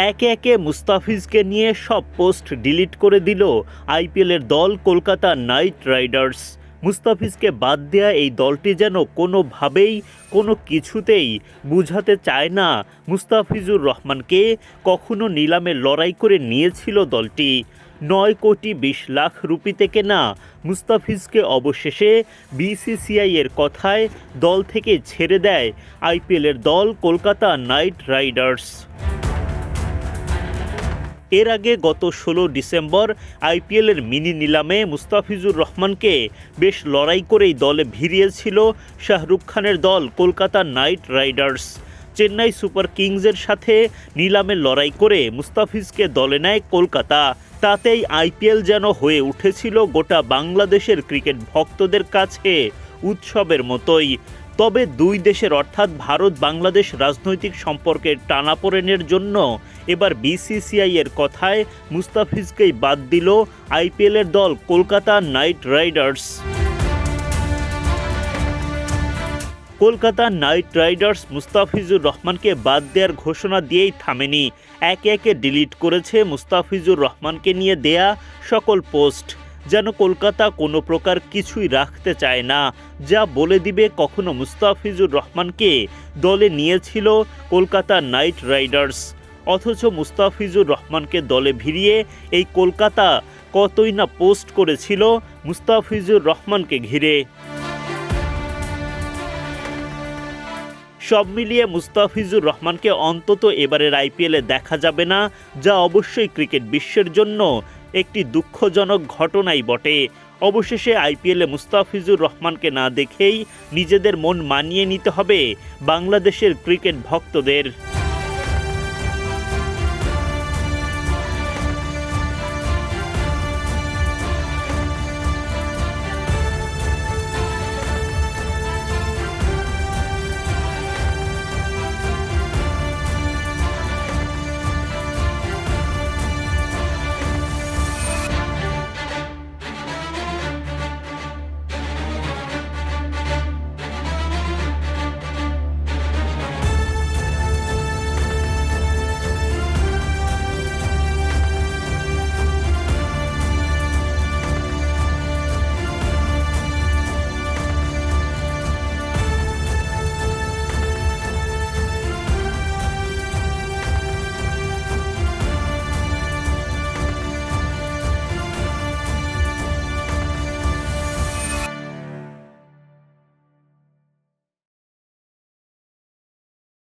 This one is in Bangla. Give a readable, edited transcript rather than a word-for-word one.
একে একে মুস্তাফিজকে নিয়ে সব পোস্ট ডিলিট করে দিল আইপিএলের দল কলকাতা নাইট রাইডার্স। মুস্তাফিজকে বাদ দেয়া এই দলটি যেন কোনোভাবেই কোনো কিছুতেই বুঝাতে চায় না মুস্তাফিজুর রহমানকে কখনো নিলামে লড়াই করে নিয়েছিল দলটি। 9,20,00,000 রুপিতে কেনা মুস্তাফিজকে অবশেষে বিসিসিআই এর কথায় দল থেকে ছেড়ে দেয় আইপিএলের দল কলকাতা নাইট রাইডার্স। এর আগে গত 16 ডিসেম্বর আইপিএলের মিনি নিলামে মুস্তাফিজুর রহমানকে বেশ লড়াই করেই দলে ভিড়িয়েছিল শাহরুখ খানের দল Kolkata Knight Riders. Chennai Super কিংসের সাথে নিলামে লড়াই করে মুস্তাফিজকে দলে নেয় কলকাতা। তাতেই আইপিএল যেন হয়ে উঠেছিল গোটা বাংলাদেশের ক্রিকেট ভক্তদের কাছে উৎসবের মতোই। তবে দুই দেশের অর্থাৎ ভারত বাংলাদেশ রাজনৈতিক সম্পর্কের টানাপোড়েনের জন্য এবার বিসিসিআই এর কথায় মুস্তাফিজকেই বাদ দিল আইপিএলের দল Kolkata Knight Riders. Kolkata Knight Riders Mustafizur রহমানকে বাদ দেওয়ার ঘোষণা দিয়েই থামেনি, একে একে ডিলিট করেছে মুস্তাফিজুর রহমানকে নিয়ে দেয়া সকল পোস্ট। যেন কলকাতা কোনো প্রকার কিছুই রাখতে চায় না, যা বলে দিবে কখনো মুস্তাফিজুর রহমানকে দলে নিয়েছিল কলকাতা নাইট রাইডার্স। অথচ মুস্তাফিজুর রহমানকে দলে ভিড়িয়ে এই কলকাতা কতই না পোস্ট করেছিল মুস্তাফিজুর রহমানকে ঘিরে। সব মিলিয়ে মুস্তাফিজুর রহমানকে অন্তত এবারের আইপিএলে দেখা যাবে না, যা অবশ্যই ক্রিকেট বিশ্বের জন্য একটি দুঃখজনক ঘটনাই বটে। অবশেষে আইপিএলে মুস্তাফিজুর রহমানকে না দেখেই নিজেদের মন মানিয়ে নিতে হবে বাংলাদেশের ক্রিকেট ভক্তদের।